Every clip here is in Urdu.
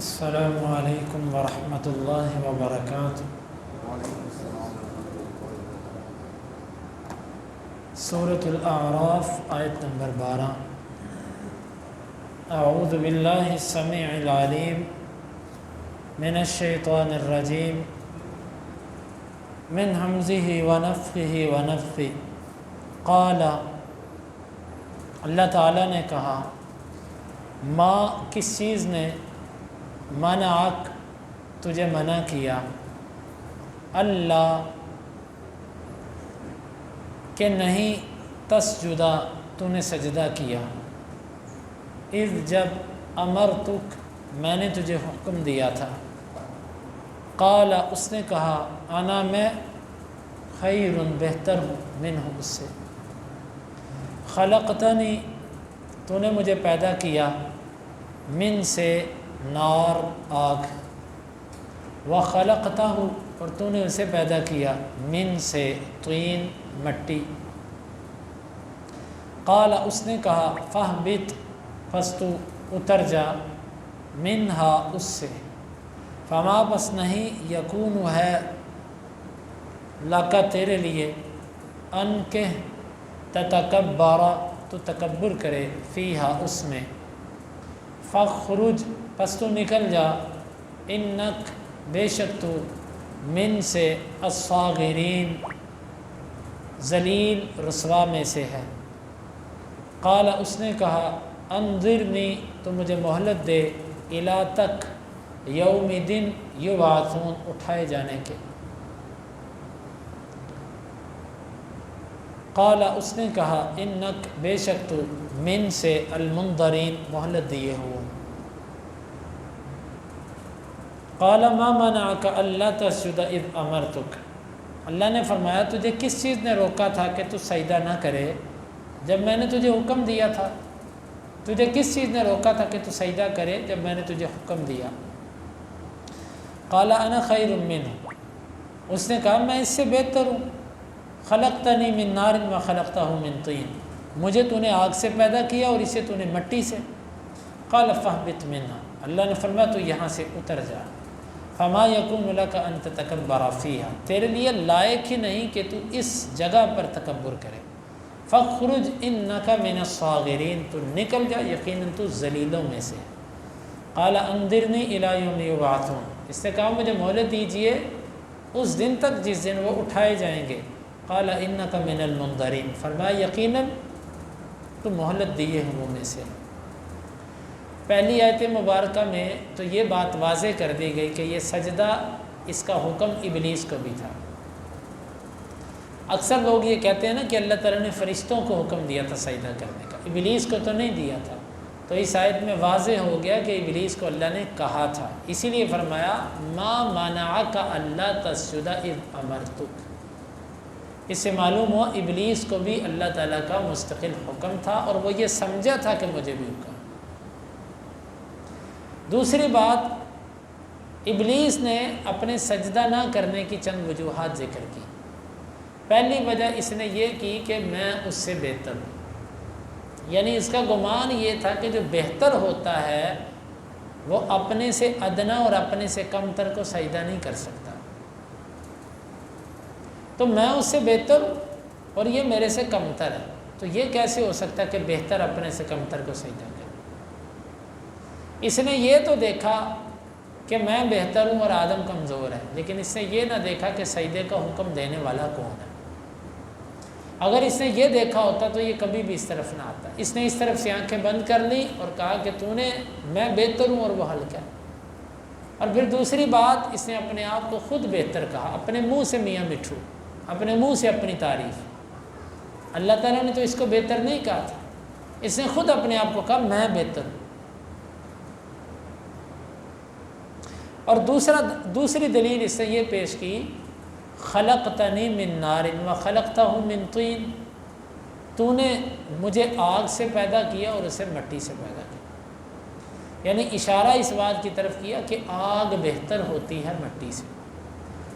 السلام علیکم ورحمۃ اللہ وبرکاتہ۔ سورۃ الاعراف آیت نمبر 12۔ اعوذ باللہ السمیع العلیم من الشیطان الرجیم من ہمزہ ونفخہ ونفثہ۔ قال، اللہ تعالیٰ نے کہا، ما کس چیز نے، منعک تجھے منع کیا، اللہ کہ نہیں، تسجدہ تو نے سجدہ کیا، اذ جب امرتک میں نے تجھے حکم دیا تھا، قال اس نے کہا، انا میں خیر بہتر ہوں، منہ اس سے، خلقتنی تو نے مجھے پیدا کیا، من سے نار آگ، وخلقتہ اور تو نے اسے پیدا کیا، من سے طین مٹی، قال اس نے کہا، فاہبط پس تو اتر جا، منہا اس سے، فما بس نہیں، یکون ہے، لکا تیرے لیے، ان کہ تتکبر تو تکبر کرے، فیہا اس میں، فخرج پس تو نکل جا، انک بے شک تو، من سے، الصاغرین ذلیل رسوا میں سے ہے، قال اس نے کہا، انظرنی تو مجھے مہلت دے، الی تک، یوم دن یبعثون اٹھائے جانے کے، قال اس نے کہا، انک بے شک تو، من سے، المنظرین مہلت دیے ہو، قال ما منعک الا تسجد اذ امرتک، اللہ نے فرمایا تجھے کس چیز نے روکا تھا کہ تو سجدہ نہ کرے جب میں نے تجھے حکم دیا تھا، تجھے کس چیز نے روکا تھا کہ تو سجدہ کرے جب میں نے تجھے حکم دیا، قال انا خیر منہ اس نے کہا میں اس سے بہتر ہوں، خلقتنی من نار وخلقتہ من طین مجھے تو نے آگ سے پیدا کیا اور اسے تو نے مٹی سے، قال فاہبط منہا اللہ نے فرمایا تو یہاں سے اتر جا، فما یکون لک ان تتکبر فیہا تیرے لیے لائق ہی نہیں کہ تو اس جگہ پر تکبر کرے، فخرج انک من الصاغرین تو نکل جا یقیناً تو ذلیلوں میں سے، قال انظرنی الی یوم یبعثون اس نے کہا مجھے مہلت دیجئے اس دن تک جس دن وہ اٹھائے جائیں گے، قال انک من المنظرین فرمایا یقیناً تو مہلت دیے ہوں میں سے۔ پہلی آیت مبارکہ میں تو یہ بات واضح کر دی گئی کہ یہ سجدہ اس کا حکم ابلیس کو بھی تھا۔ اکثر لوگ یہ کہتے ہیں نا کہ اللہ تعالیٰ نے فرشتوں کو حکم دیا تھا سجدہ کرنے کا، ابلیس کو تو نہیں دیا تھا، تو اس آیت میں واضح ہو گیا کہ ابلیس کو اللہ نے کہا تھا، اسی لیے فرمایا ما منعک الا تسجد اذ امرتک، اس سے معلوم ہوا ابلیس کو بھی اللہ تعالیٰ کا مستقل حکم تھا اور وہ یہ سمجھا تھا کہ مجھے بھی حکم۔ دوسری بات، ابلیس نے اپنے سجدہ نہ کرنے کی چند وجوہات ذکر کی۔ پہلی وجہ اس نے یہ کی کہ میں اس سے بہتر ہوں، یعنی اس کا گمان یہ تھا کہ جو بہتر ہوتا ہے وہ اپنے سے ادنا اور اپنے سے کم تر کو سجدہ نہیں کر سکتا، تو میں اس سے بہتر ہوں اور یہ میرے سے کم تر ہے، تو یہ کیسے ہو سکتا ہے کہ بہتر اپنے سے کم تر کو سجدہ کرے۔ اس نے یہ تو دیکھا کہ میں بہتر ہوں اور آدم کمزور ہے، لیکن اس نے یہ نہ دیکھا کہ سجدے کا حکم دینے والا کون ہے۔ اگر اس نے یہ دیکھا ہوتا تو یہ کبھی بھی اس طرف نہ آتا، اس نے اس طرف سے آنکھیں بند کر لی اور کہا کہ تو نے، میں بہتر ہوں اور وہ ہلکا ہے۔ اور پھر دوسری بات، اس نے اپنے آپ کو خود بہتر کہا، اپنے منہ سے میاں مٹھو، اپنے منہ سے اپنی تعریف، اللہ تعالیٰ نے تو اس کو بہتر نہیں کہا تھا، اس نے خود اپنے آپ کو کہا میں بہتر ہوں۔ اور دوسری دلیل اس نے یہ پیش کی، خلقتنی من نار وخلقتہ من طین تو نے مجھے آگ سے پیدا کیا اور اسے مٹی سے پیدا کیا، یعنی اشارہ اس بات کی طرف کیا کہ آگ بہتر ہوتی ہے مٹی سے،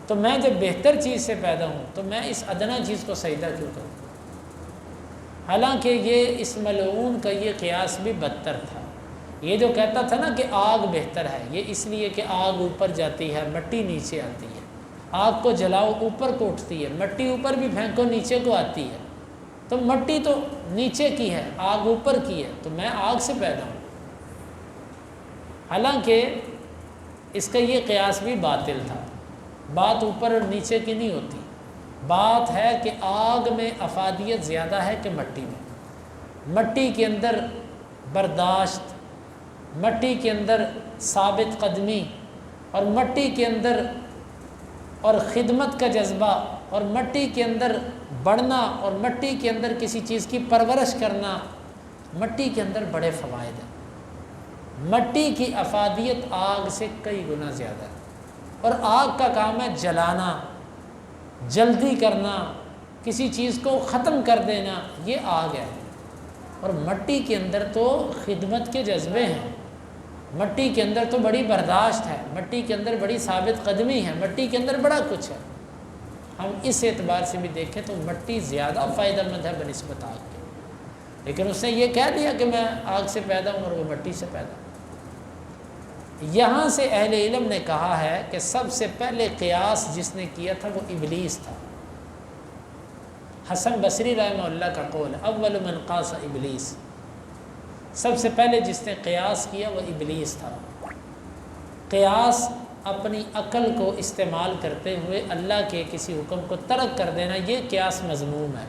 تو میں جب بہتر چیز سے پیدا ہوں تو میں اس ادنا چیز کو سجدہ کیوں کروں، حالانکہ یہ اس ملعون کا یہ قیاس بھی بدتر تھا، یہ جو کہتا تھا نا کہ آگ بہتر ہے، یہ اس لیے کہ آگ اوپر جاتی ہے، مٹی نیچے آتی ہے، آگ کو جلاؤ اوپر کو اٹھتی ہے، مٹی اوپر بھی پھینکو نیچے کو آتی ہے، تو مٹی تو نیچے کی ہے، آگ اوپر کی ہے، تو میں آگ سے پیدا ہوں۔ حالانکہ اس کا یہ قیاس بھی باطل تھا، بات اوپر اور نیچے کی نہیں ہوتی، بات ہے کہ آگ میں افادیت زیادہ ہے کہ مٹی میں، مٹی کے اندر برداشت، مٹی کے اندر ثابت قدمی، اور مٹی کے اندر اور خدمت کا جذبہ، اور مٹی کے اندر بڑھنا، اور مٹی کے اندر کسی چیز کی پرورش کرنا، مٹی کے اندر بڑے فوائد ہیں۔ مٹی کی افادیت آگ سے کئی گنا زیادہ ہے، اور آگ کا کام ہے جلانا، جلدی کرنا، کسی چیز کو ختم کر دینا، یہ آگ ہے۔ اور مٹی کے اندر تو خدمت کے جذبے ہیں، مٹی کے اندر تو بڑی برداشت ہے، مٹی کے اندر بڑی ثابت قدمی ہے، مٹی کے اندر بڑا کچھ ہے۔ ہم اس اعتبار سے بھی دیکھیں تو مٹی زیادہ فائدہ مند ہے بنسبت آگ کے، لیکن اس نے یہ کہہ دیا کہ میں آگ سے پیدا ہوں اور وہ مٹی سے پیدا ہوں۔ یہاں سے اہل علم نے کہا ہے کہ سب سے پہلے قیاس جس نے کیا تھا وہ ابلیس تھا۔ حسن بصری رحمہ اللہ کا قول، اول من قاس ابلیس، سب سے پہلے جس نے قیاس کیا وہ ابلیس تھا۔ قیاس اپنی عقل کو استعمال کرتے ہوئے اللہ کے کسی حکم کو ترک کر دینا، یہ قیاس مذموم ہے۔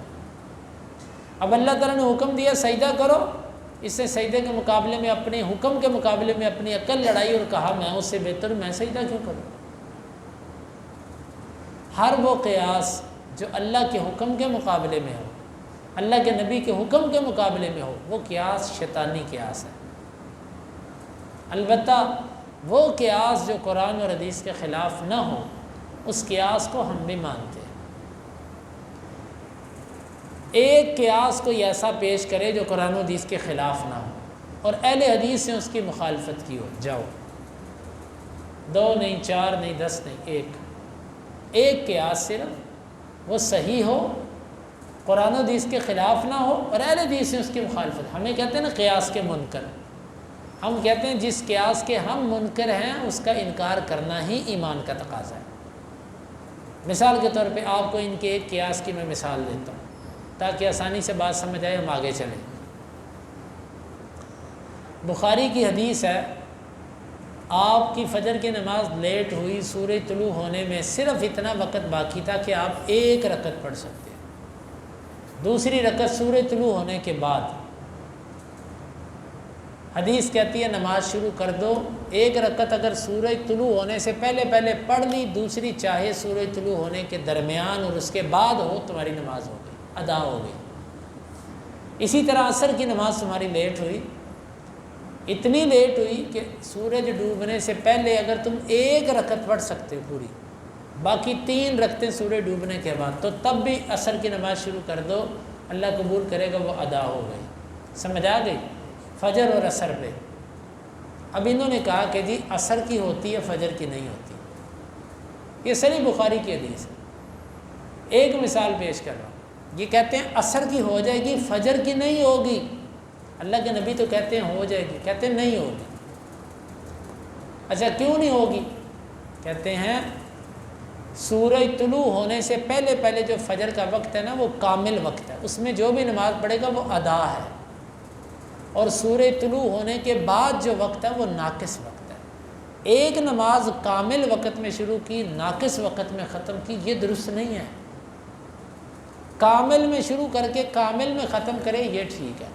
اب اللہ تعالیٰ نے حکم دیا سجدہ کرو، اس نے سجدے کے مقابلے میں اپنے حکم کے مقابلے میں اپنی عقل لڑائی اور کہا میں اس سے بہتر ہوں، میں سجدہ کیوں کروں؟ ہر وہ قیاس جو اللہ کے حکم کے مقابلے میں ہو، اللہ کے نبی کے حکم کے مقابلے میں ہو، وہ قیاس شیطانی قیاس ہے۔ البتہ وہ قیاس جو قرآن اور حدیث کے خلاف نہ ہو، اس قیاس کو ہم بھی مانتے ہیں۔ ایک قیاس کوئی ایسا پیش کرے جو قرآن و حدیث کے خلاف نہ ہو اور اہل حدیث نے اس کی مخالفت کی ہو، جاؤ 2 نہیں 4 نہیں 10 نہیں، ایک قیاس صرف وہ صحیح ہو، قرآن و حدیث کے خلاف نہ ہو اور اہل حدیث نے اس کی مخالفت۔ ہمیں کہتے ہیں نا قیاس کے منکر، ہم کہتے ہیں جس قیاس کے ہم منکر ہیں اس کا انکار کرنا ہی ایمان کا تقاضا ہے۔ مثال کے طور پہ آپ کو ان کے ایک قیاس کی میں مثال دیتا ہوں تاکہ آسانی سے بات سمجھ آئے، ہم آگے چلیں۔ بخاری کی حدیث ہے، آپ کی فجر کی نماز لیٹ ہوئی، سورج طلوع ہونے میں صرف اتنا وقت باقی تھا کہ آپ 1 رکعت پڑھ سکتے ہیں، دوسری رکعت سورج طلوع ہونے کے بعد۔ حدیث کہتی ہے نماز شروع کر دو، 1 رکعت اگر سورج طلوع ہونے سے پہلے پڑھ لی، دوسری چاہے سورج طلوع ہونے کے درمیان اور اس کے بعد ہو، تمہاری نماز ہو گئی، ادا ہو گئی۔ اسی طرح عصر کی نماز تمہاری لیٹ ہوئی، اتنی لیٹ ہوئی کہ سورج ڈوبنے سے پہلے اگر تم 1 رکعت پڑھ سکتے ہو پوری، باقی 3 رکعتیں سورج ڈوبنے کے بعد، تو تب بھی عصر کی نماز شروع کر دو، اللہ قبول کرے گا، وہ ادا ہو گئی۔ سمجھ آ گئی؟ فجر اور عصر پہ۔ اب انہوں نے کہا کہ جی عصر کی ہوتی ہے، فجر کی نہیں ہوتی، یہ صحیح بخاری کی حدیث ہے۔ ایک مثال پیش کر رہا ہوں، یہ کہتے ہیں عصر کی ہو جائے گی، فجر کی نہیں ہوگی۔ اللہ کے نبی تو کہتے ہیں ہو جائے گی، کہتے ہیں نہیں ہوگی۔ اچھا کیوں نہیں ہوگی؟ کہتے ہیں سورج طلوع ہونے سے پہلے جو فجر کا وقت ہے نا، وہ کامل وقت ہے، اس میں جو بھی نماز پڑھے گا وہ ادا ہے، اور سورج طلوع ہونے کے بعد جو وقت ہے وہ ناقص وقت ہے۔ ایک نماز کامل وقت میں شروع کی، ناقص وقت میں ختم کی، یہ درست نہیں ہے۔ کامل میں شروع کر کے کامل میں ختم کرے یہ ٹھیک ہے،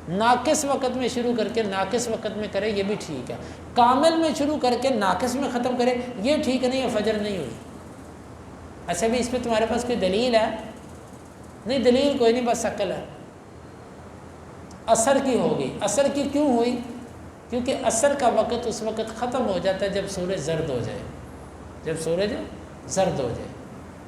ناقص وقت میں شروع کر کے ناقص وقت میں کرے یہ بھی ٹھیک ہے، کامل میں شروع کر کے ناقص میں ختم کرے یہ ٹھیک نہیں ہے، فجر نہیں ہوئی۔ اچھا بھی اس پہ تمہارے پاس کوئی دلیل ہے؟ نہیں، دلیل کوئی نہیں، بس عقل ہے۔ عصر کی ہوگی، عصر کی کیوں ہوئی؟ کیونکہ عصر کا وقت اس وقت ختم ہو جاتا ہے جب سورج زرد ہو جائے، جب سورج زرد ہو جائے۔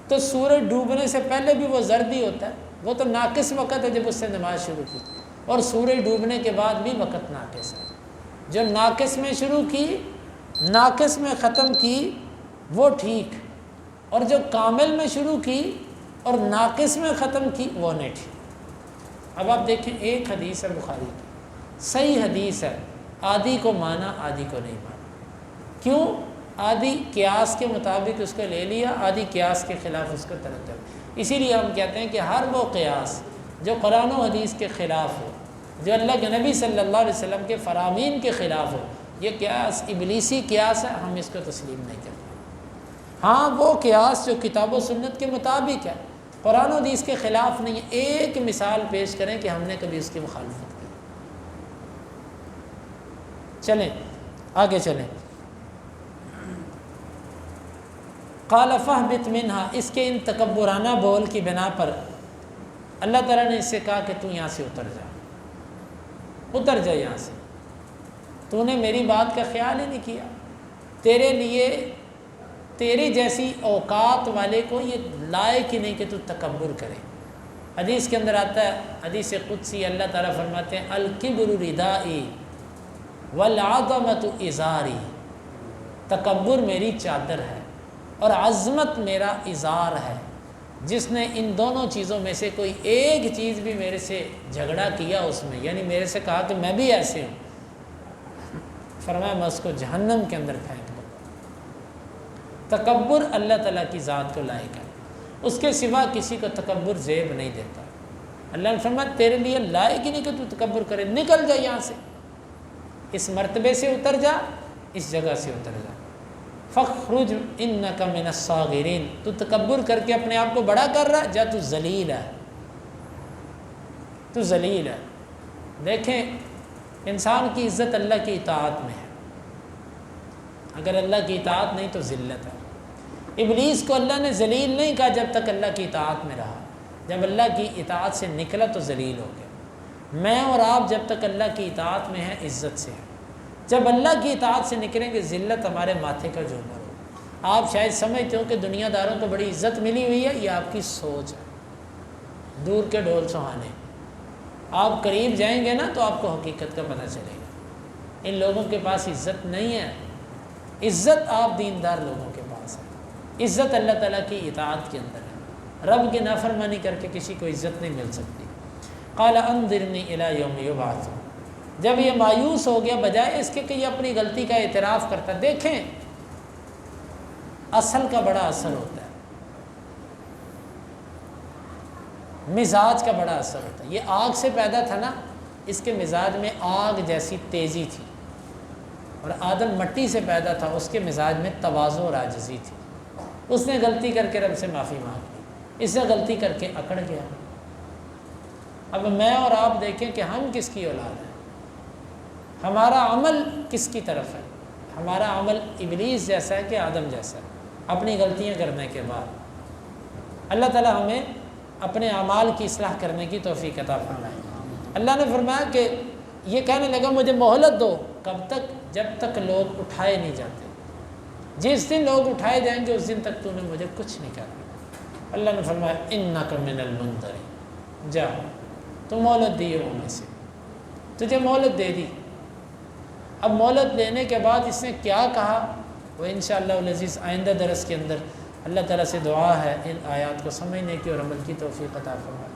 تو سورج ڈوبنے سے پہلے بھی وہ زرد ہی ہوتا ہے، وہ تو ناقص وقت ہے جب اس سے نماز شروع کی، اور سورج ڈوبنے کے بعد بھی وقت ناقص ہے۔ جو ناقص میں شروع کی، ناقص میں ختم کی وہ ٹھیک، اور جو کامل میں شروع کی اور ناقص میں ختم کی وہ نہیں ٹھیک۔ اب آپ دیکھیں، ایک حدیث ہے بخاری کی، صحیح حدیث ہے، آدھی کو مانا آدھی کو نہیں مانا. کیوں؟ آدھی قیاس کے مطابق اس کو لے لیا، آدھی قیاس کے خلاف اس کو ترک کر. اسی لیے ہم کہتے ہیں کہ ہر وہ قیاس جو قرآن و حدیث کے خلاف ہو، جو اللہ کے نبی صلی اللہ علیہ وسلم کے فرامین کے خلاف ہو، یہ قیاس ابلیسی قیاس ہے، ہم اس کو تسلیم نہیں کرتے. ہاں وہ قیاس جو کتاب و سنت کے مطابق ہے، قرآن و حدیث کے خلاف نہیں ہے. ایک مثال پیش کریں کہ ہم نے کبھی اس کی مخالفت کی. چلیں آگے چلیں. قال فاہبط منہا، اس کے ان تکبرانہ بول کی بنا پر اللہ تعالیٰ نے اس سے کہا کہ تو یہاں سے اتر جا یہاں سے. تو نے میری بات کا خیال ہی نہیں کیا. تیرے لیے تیری جیسی اوقات والے کو یہ لائق ہی نہیں کہ تو تکبر کرے. حدیث کے اندر آتا ہے، حدیث قدسی، اللہ تعالیٰ فرماتے ہیں الکبر ردائی والعظمت ازاری. تکبر میری چادر ہے اور عظمت میرا ازار ہے. جس نے ان دونوں چیزوں میں سے کوئی ایک چیز بھی میرے سے جھگڑا کیا اس میں، یعنی میرے سے کہا کہ میں بھی ایسے ہوں، فرمایا میں اس کو جہنم کے اندر پھینک دوں. تکبر اللہ تعالیٰ کی ذات کو لائق ہے، اس کے سوا کسی کو تکبر زیب نہیں دیتا. اللہ نے فرمایا تیرے لیے لائق ہی نہیں کہ تو تکبر کرے، نکل جا یہاں سے، اس مرتبے سے اتر جا، اس جگہ سے اتر جا. فخرج انک من الصاغرین، تو تکبر کر کے اپنے آپ کو بڑا کر رہا ہے، جا تو ذلیل ہے، تو ذلیل ہے. دیکھیں انسان کی عزت اللہ کی اطاعت میں ہے، اگر اللہ کی اطاعت نہیں تو ذلت ہے. ابلیس کو اللہ نے ذلیل نہیں کہا جب تک اللہ کی اطاعت میں رہا، جب اللہ کی اطاعت سے نکلا تو ذلیل ہو گیا. میں اور آپ جب تک اللہ کی اطاعت میں ہیں عزت سے ہیں، جب اللہ کی اطاعت سے نکلیں گے ذلت ہمارے ماتھے کا جھومر ہو. آپ شاید سمجھتے ہو کہ دنیا داروں کو بڑی عزت ملی ہوئی ہے، یہ آپ کی سوچ ہے، دور کے ڈھول سہانے. آپ قریب جائیں گے نا تو آپ کو حقیقت کا پتہ چلے گا. ان لوگوں کے پاس عزت نہیں ہے. عزت آپ دیندار لوگوں کے پاس ہے، عزت اللہ تعالیٰ کی اطاعت کے اندر ہے. رب کی نافرمانی کر کے کسی کو عزت نہیں مل سکتی. قال انظرنی الی یوم یبعثون، جب یہ مایوس ہو گیا بجائے اس کے کہ یہ اپنی غلطی کا اعتراف کرتا. دیکھیں اصل کا بڑا اثر ہوتا ہے، مزاج کا بڑا اثر ہوتا ہے. یہ آگ سے پیدا تھا نا، اس کے مزاج میں آگ جیسی تیزی تھی، اور آدم مٹی سے پیدا تھا، اس کے مزاج میں تواضع اور عاجزی تھی. اس نے غلطی کر کے رب سے معافی مانگ لی، اس نے غلطی کر کے اکڑ گیا. اب میں اور آپ دیکھیں کہ ہم کس کی اولاد ہیں، ہمارا عمل کس کی طرف ہے. ہمارا عمل ابلیس جیسا ہے کہ آدم جیسا ہے. اپنی غلطیاں کرنے کے بعد اللہ تعالیٰ ہمیں اپنے اعمال کی اصلاح کرنے کی توفیق عطا فرمائے. اللہ نے فرمایا کہ یہ کہنے لگا مجھے مہلت دو. کب تک؟ جب تک لوگ اٹھائے نہیں جاتے. جس دن لوگ اٹھائے جائیں گے اس دن تک تو نے مجھے کچھ نہیں کہا. اللہ نے فرمایا انک من المنظرین، جا تو مہلت دی ہے ان میں سے، تجھے مہلت دے دی. اب مہلت لینے کے بعد اس نے کیا کہا وہ انشاءاللہ العزیز آئندہ درس کے اندر اللہ تعالیٰ سے دعا ہے ان آیات کو سمجھنے کی اور عمل کی توفیق عطا فرمائے.